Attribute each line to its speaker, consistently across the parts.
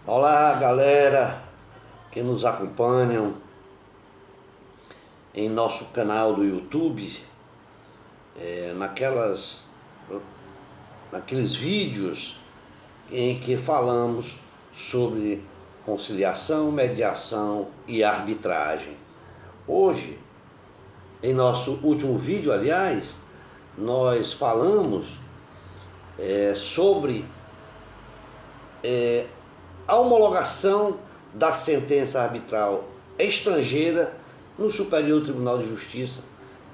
Speaker 1: Olá, galera que nos acompanham em nosso canal do YouTube, naqueles vídeos em que falamos sobre conciliação, mediação e arbitragem. Hoje, em nosso último vídeo, aliás, nós falamos sobre a homologação da sentença arbitral estrangeira no Superior Tribunal de Justiça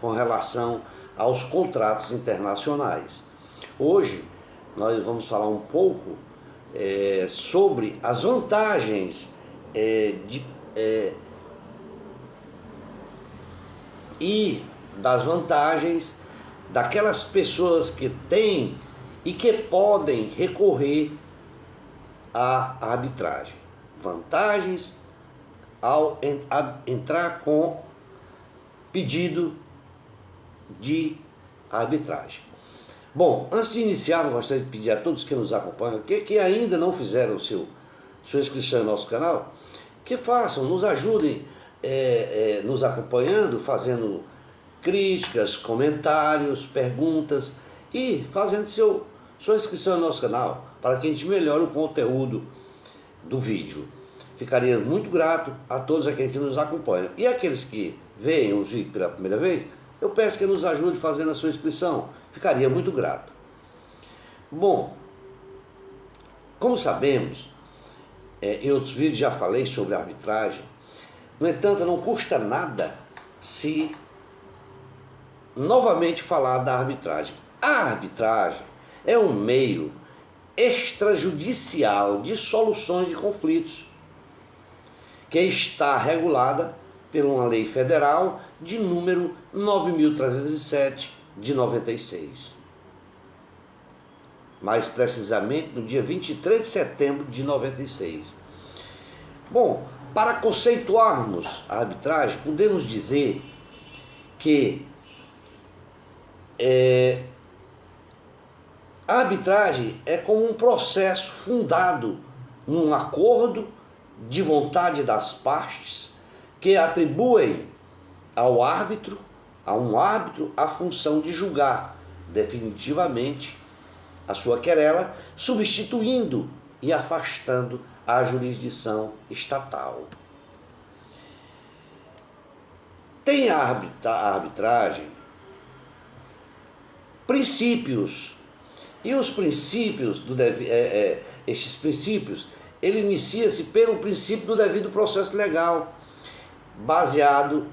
Speaker 1: com relação aos contratos internacionais. Hoje nós vamos falar um pouco sobre as vantagens e das vantagens daquelas pessoas que têm e que podem recorrer à arbitragem. Vantagens ao entrar com pedido de arbitragem. Bom, antes de iniciar, eu gostaria de pedir a todos que nos acompanham, que ainda não fizeram sua inscrição no nosso canal, que façam, nos ajudem nos acompanhando, fazendo críticas, comentários, perguntas e fazendo sua inscrição no nosso canal, para que a gente melhore o conteúdo do vídeo. Ficaria muito grato a todos aqueles que nos acompanham. E aqueles que veem os vídeos pela primeira vez, eu peço que nos ajude fazendo a sua inscrição. Ficaria muito grato. Bom, como sabemos, em outros vídeos já falei sobre arbitragem. No entanto, não custa nada se novamente falar da arbitragem. A arbitragem é um meio extrajudicial de soluções de conflitos, que está regulada por uma lei federal de número 9.307 de 96. Mais precisamente no dia 23 de setembro de 96. Bom, para conceituarmos a arbitragem, podemos dizer que a arbitragem é como um processo fundado num acordo de vontade das partes que atribuem a um árbitro, a função de julgar definitivamente a sua querela, substituindo e afastando a jurisdição estatal. Tem a arbitragem princípios, e os princípios estes princípios, ele inicia-se pelo princípio do devido processo legal, baseado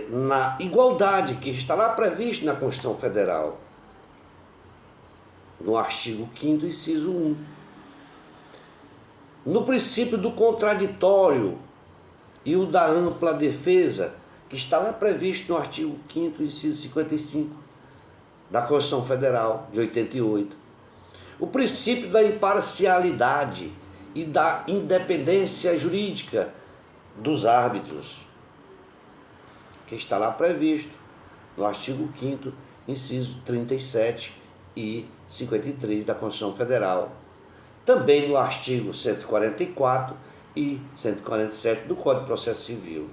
Speaker 1: na igualdade que está lá previsto na Constituição Federal, no artigo 5º, inciso 1. No princípio do contraditório e o da ampla defesa, que está lá previsto no artigo 5º, inciso 55, da Constituição Federal de 88. O princípio da imparcialidade e da independência jurídica dos árbitros, que está lá previsto no artigo 5º, inciso 37 e 53 da Constituição Federal. Também no artigo 144 e 147 do Código de Processo Civil.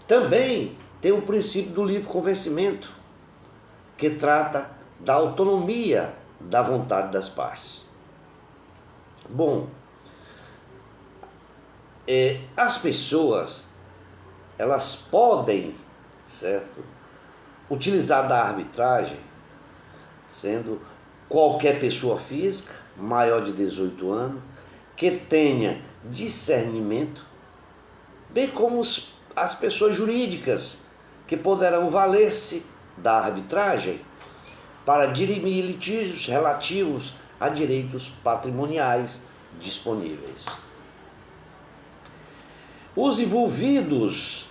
Speaker 1: Também tem o princípio do livre convencimento, que trata da autonomia da vontade das partes. Bom, as pessoas, elas podem, certo, utilizar da arbitragem, sendo qualquer pessoa física, maior de 18 anos, que tenha discernimento, bem como as pessoas jurídicas, que poderão valer-se da arbitragem para dirimir litígios relativos a direitos patrimoniais disponíveis. Os envolvidos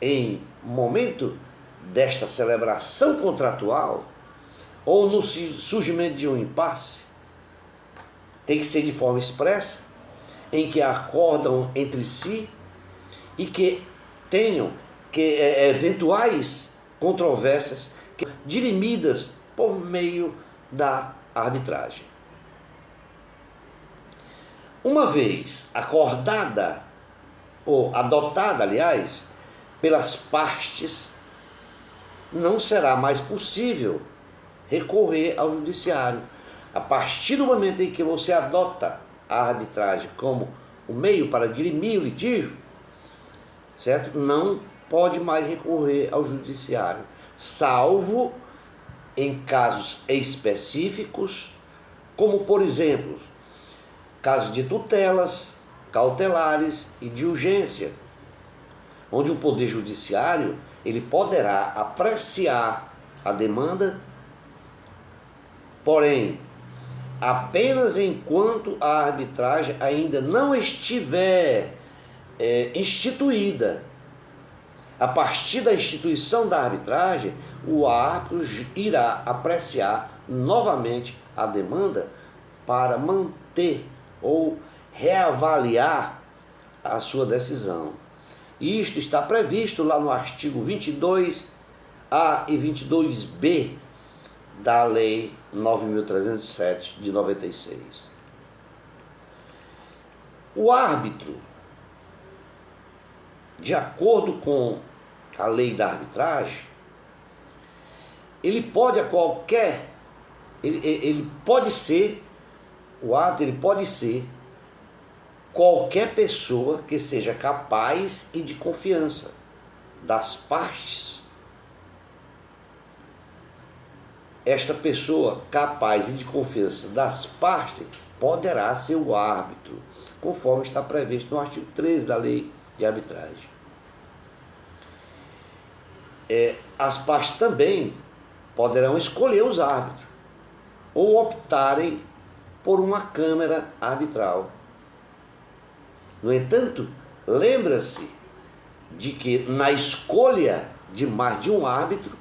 Speaker 1: em momento desta celebração contratual ou no surgimento de um impasse tem que ser de forma expressa, em que acordam entre si e que tenham eventuais controvérsias dirimidas por meio da arbitragem. Uma vez acordada, ou adotada, aliás, pelas partes, não será mais possível recorrer ao judiciário. A partir do momento em que você adota a arbitragem como o meio para dirimir o litígio, certo? Não pode mais recorrer ao judiciário, salvo em casos específicos, como por exemplo, casos de tutelas, cautelares e de urgência, onde o Poder Judiciário ele poderá apreciar a demanda, porém, apenas enquanto a arbitragem ainda não estiver instituída. A partir da instituição da arbitragem, o árbitro irá apreciar novamente a demanda para manter ou reavaliar a sua decisão. Isto está previsto lá no artigo 22A e 22B da Lei 9.307 de 96. O árbitro, de acordo com a lei da arbitragem, ele pode o árbitro ele pode ser qualquer pessoa que seja capaz e de confiança das partes. Esta pessoa capaz e de confiança das partes poderá ser o árbitro, conforme está previsto no artigo 13 da lei de arbitragem. As partes também poderão escolher os árbitros ou optarem por uma câmara arbitral. No entanto, lembra-se de que na escolha de mais de um árbitro,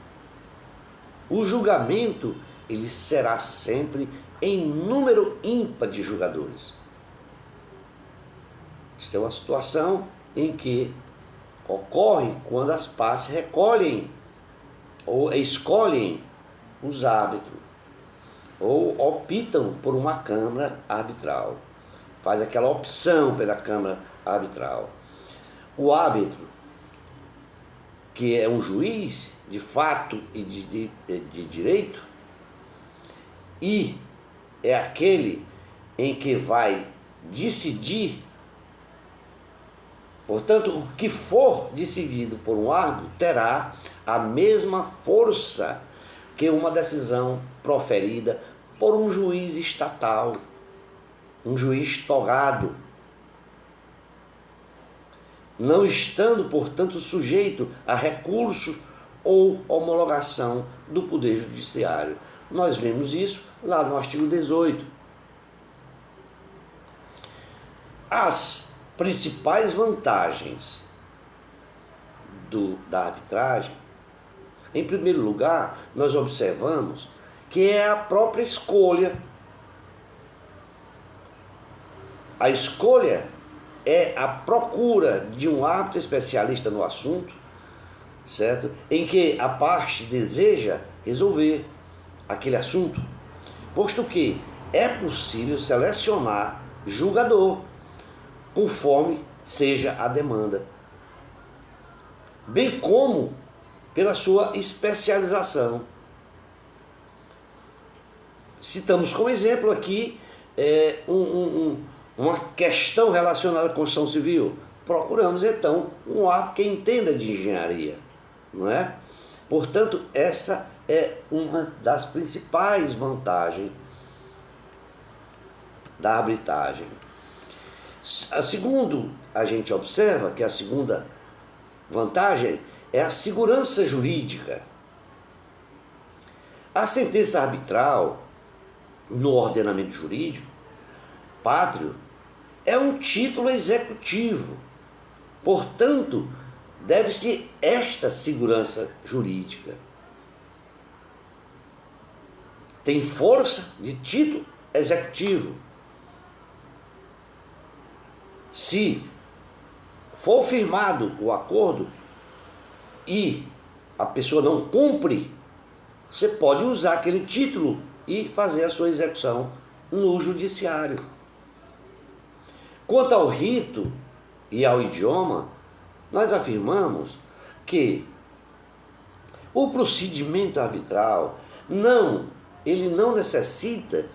Speaker 1: o julgamento ele será sempre em número ímpar de julgadores. Isso é uma situação em que ocorre quando as partes recolhem ou escolhem os árbitros ou optam por uma câmara arbitral. Faz aquela opção pela câmara arbitral. O árbitro, que é um juiz de fato e de direito, e é aquele em que vai decidir. Portanto, o que for decidido por um árbitro terá a mesma força que uma decisão proferida por um juiz estatal, um juiz togado, não estando, portanto, sujeito a recurso ou homologação do Poder Judiciário. Nós vemos isso lá no artigo 18. As principais vantagens da arbitragem, em primeiro lugar, nós observamos que é a própria escolha. A escolha é a procura de um árbitro especialista no assunto, certo? Em que a parte deseja resolver aquele assunto, posto que é possível selecionar julgador conforme seja a demanda, bem como pela sua especialização. Citamos como exemplo aqui uma questão relacionada à construção civil. Procuramos então um árbitro que entenda de engenharia, não é? Portanto, essa é uma das principais vantagens da arbitragem. Segundo, a gente observa que a segunda vantagem é a segurança jurídica. A sentença arbitral no ordenamento jurídico pátrio é um título executivo. Portanto, deve-se esta segurança jurídica. Tem força de título executivo. Se for firmado o acordo e a pessoa não cumpre, você pode usar aquele título e fazer a sua execução no judiciário. Quanto ao rito e ao idioma, nós afirmamos que o procedimento arbitral ele não necessita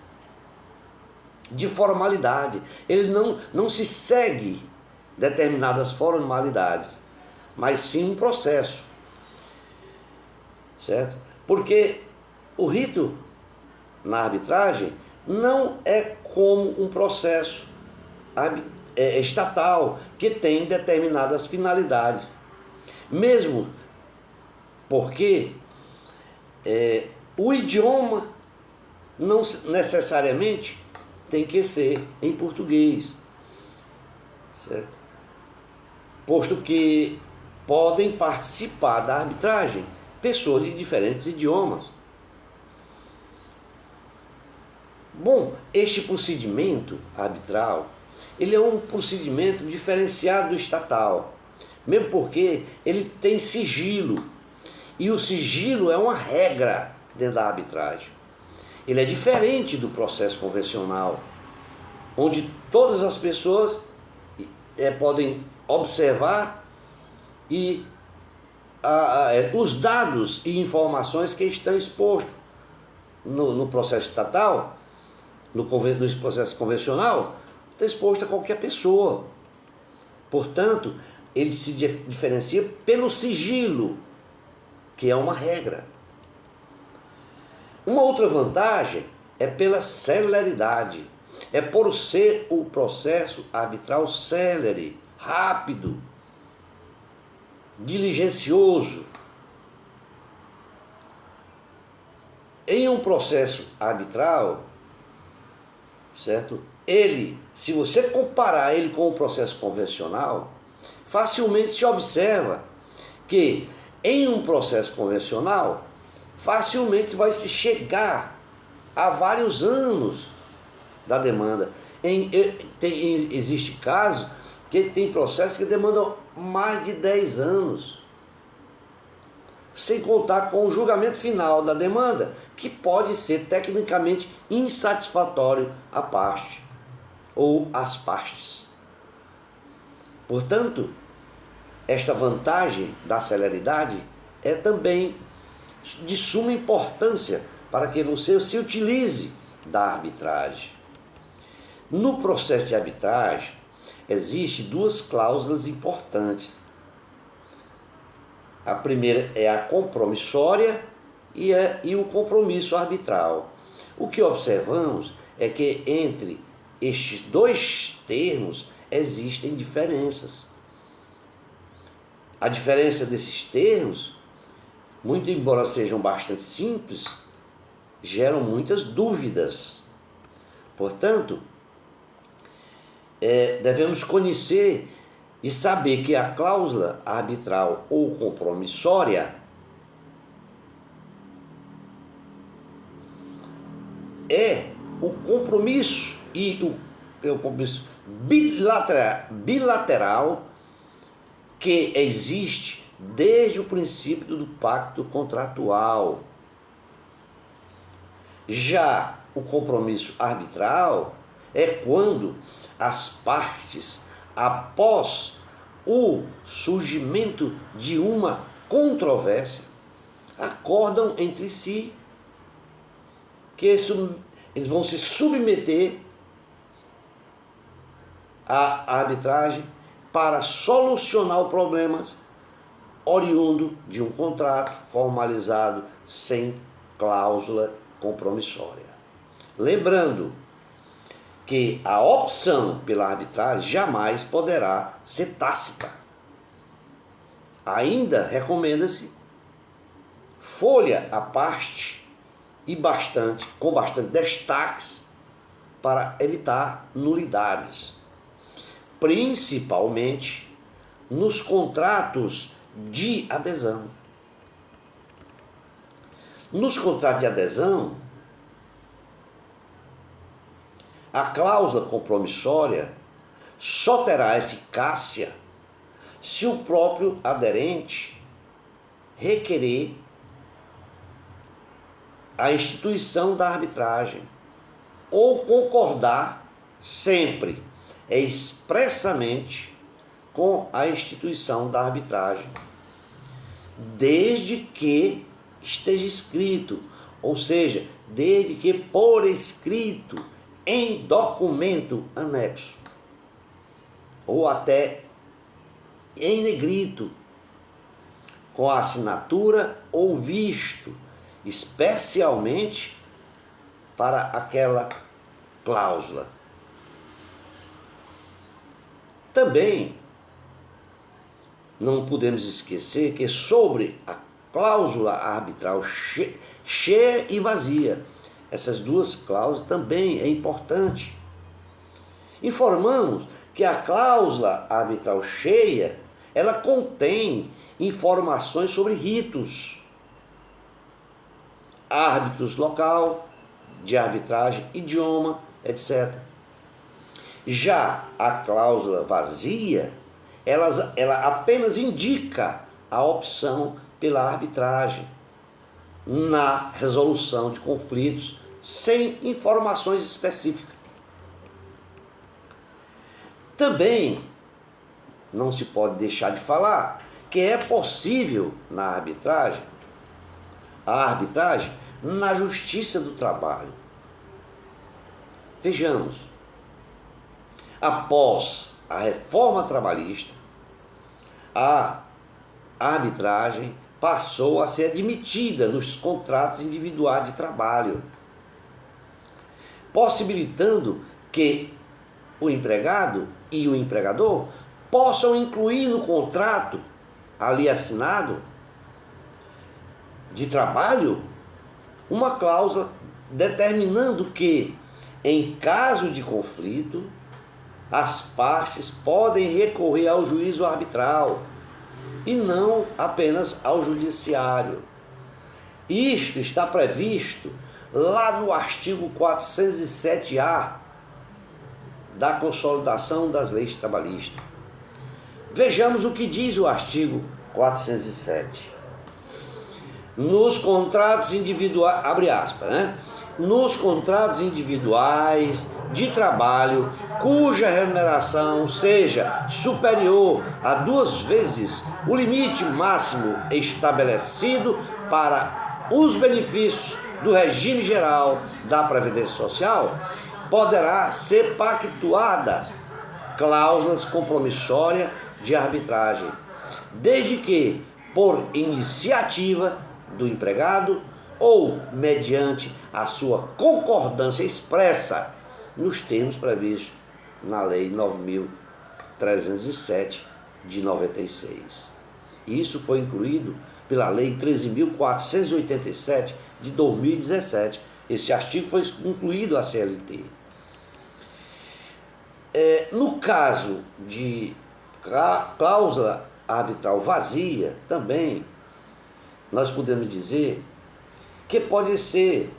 Speaker 1: de formalidade, ele não se segue determinadas formalidades, mas sim um processo, certo? Porque o rito na arbitragem não é como um processo estatal que tem determinadas finalidades, mesmo porque o idioma não necessariamente tem que ser em português, certo? Posto que podem participar da arbitragem pessoas de diferentes idiomas. Bom, este procedimento arbitral, ele é um procedimento diferenciado do estatal, mesmo porque ele tem sigilo, e o sigilo é uma regra dentro da arbitragem. Ele é diferente do processo convencional, onde todas as pessoas podem observar e os dados e informações que estão expostos no processo estatal, no processo convencional, está exposto a qualquer pessoa. Portanto, ele se diferencia pelo sigilo, que é uma regra. Uma outra vantagem é pela celeridade. É por ser o processo arbitral célere, rápido, diligencioso. Em um processo arbitral, certo? Se você comparar ele com o processo convencional, facilmente se observa que em um processo convencional, facilmente vai se chegar a vários anos da demanda. Existe casos que tem processos que demandam mais de 10 anos, sem contar com o julgamento final da demanda, que pode ser tecnicamente insatisfatório à parte ou às partes. Portanto, esta vantagem da celeridade é também de suma importância para que você se utilize da arbitragem. No processo de arbitragem, existem duas cláusulas importantes. A primeira é a compromissória e o compromisso arbitral. O que observamos é que entre estes dois termos existem diferenças. A diferença desses termos, muito embora sejam bastante simples, geram muitas dúvidas. Portanto, devemos conhecer e saber que a cláusula arbitral ou compromissória é o compromisso o compromisso bilateral que existe desde o princípio do pacto contratual. Já o compromisso arbitral é quando as partes, após o surgimento de uma controvérsia, acordam entre si que eles vão se submeter à arbitragem para solucionar os problemas oriundo de um contrato formalizado sem cláusula compromissória. Lembrando que a opção pela arbitragem jamais poderá ser tácita. Ainda recomenda-se folha à parte e com bastante destaques para evitar nulidades, principalmente nos contratos de adesão. Nos contratos de adesão, a cláusula compromissória só terá eficácia se o próprio aderente requerer a instituição da arbitragem ou concordar sempre é expressamente com a instituição da arbitragem, desde que esteja escrito, ou seja, desde que por escrito, em documento anexo, ou até em negrito, com a assinatura ou visto, especialmente para aquela cláusula. Também não podemos esquecer que sobre a cláusula arbitral cheia e vazia, essas duas cláusulas também é importante. Informamos que a cláusula arbitral cheia, ela contém informações sobre ritos, árbitros local, de arbitragem, idioma, etc. Já a cláusula vazia, ela apenas indica a opção pela arbitragem na resolução de conflitos sem informações específicas. Também não se pode deixar de falar que é possível a arbitragem na justiça do trabalho. Vejamos, após a reforma trabalhista, a arbitragem passou a ser admitida nos contratos individuais de trabalho, possibilitando que o empregado e o empregador possam incluir no contrato ali assinado de trabalho uma cláusula determinando que, em caso de conflito, as partes podem recorrer ao juízo arbitral e não apenas ao judiciário. Isto está previsto lá no artigo 407-A da Consolidação das Leis Trabalhistas. Vejamos o que diz o artigo 407. Nos contratos individuais, abre aspas, nos contratos individuais de trabalho cuja remuneração seja superior a 2 vezes o limite máximo estabelecido para os benefícios do regime geral da Previdência Social, poderá ser pactuada cláusulas compromissórias de arbitragem, desde que por iniciativa do empregado ou mediante a sua concordância expressa nos termos previstos na Lei 9.307 de 96. Isso foi incluído pela Lei 13.487 de 2017. Esse artigo foi incluído à CLT. No caso de cláusula arbitral vazia, também nós podemos dizer que pode ser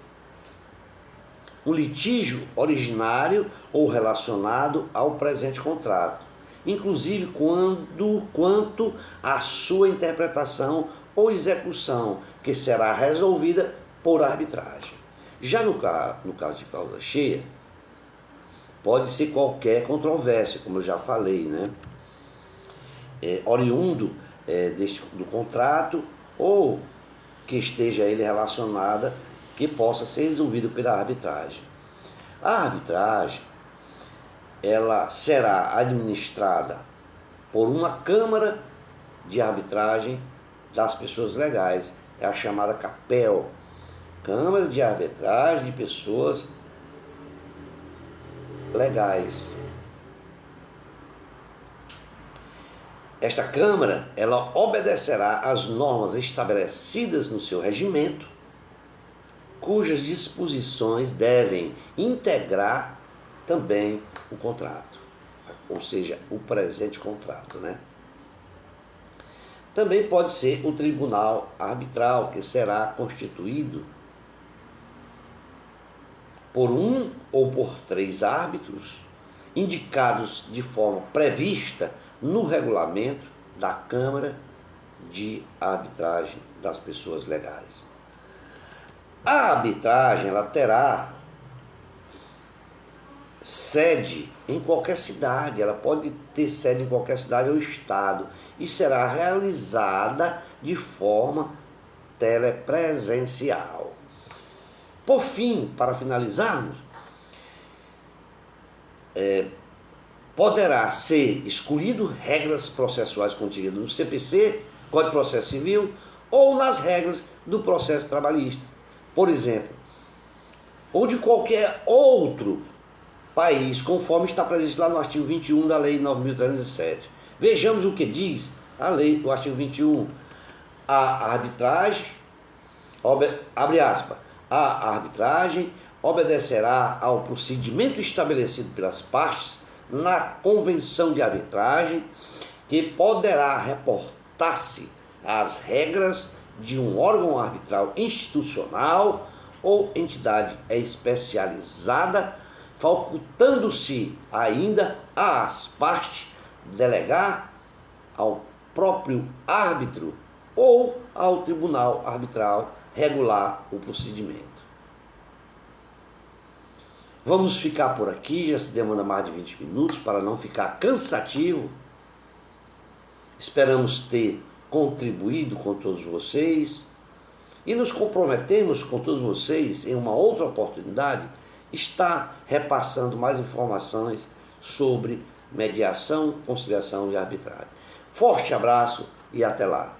Speaker 1: um litígio originário ou relacionado ao presente contrato, inclusive quanto à sua interpretação ou execução, que será resolvida por arbitragem. Já no caso de cláusula cheia, pode ser qualquer controvérsia, como eu já falei, oriundo do contrato ou que esteja ele relacionada, que possa ser resolvido pela arbitragem. A arbitragem, ela será administrada por uma Câmara de Arbitragem das Pessoas Legais, é a chamada CAPEL, Câmara de Arbitragem de Pessoas Legais. Esta Câmara, ela obedecerá às normas estabelecidas no seu regimento, cujas disposições devem integrar também o contrato, ou seja, o presente contrato, Também pode ser o tribunal arbitral, que será constituído por 1 ou por 3 árbitros, indicados de forma prevista no regulamento da Câmara de Arbitragem das Pessoas Legais. A arbitragem, ela terá sede em qualquer cidade, ela pode ter sede em qualquer cidade ou estado e será realizada de forma telepresencial. Por fim, para finalizarmos, poderá ser escolhido regras processuais contidas no CPC, Código de Processo Civil, ou nas regras do processo trabalhista, por exemplo, ou de qualquer outro país, conforme está previsto lá no artigo 21 da Lei 9.307. Vejamos o que diz a lei, o artigo 21. A arbitragem, abre aspas, a arbitragem obedecerá ao procedimento estabelecido pelas partes na convenção de arbitragem, que poderá reportar-se às regras de um órgão arbitral institucional ou entidade especializada, facultando-se ainda às partes delegar ao próprio árbitro ou ao tribunal arbitral regular o procedimento. Vamos ficar por aqui, já se demanda mais de 20 minutos para não ficar cansativo. Esperamos ter contribuído com todos vocês e nos comprometemos com todos vocês em uma outra oportunidade estar repassando mais informações sobre mediação, conciliação e arbitragem. Forte abraço e até lá!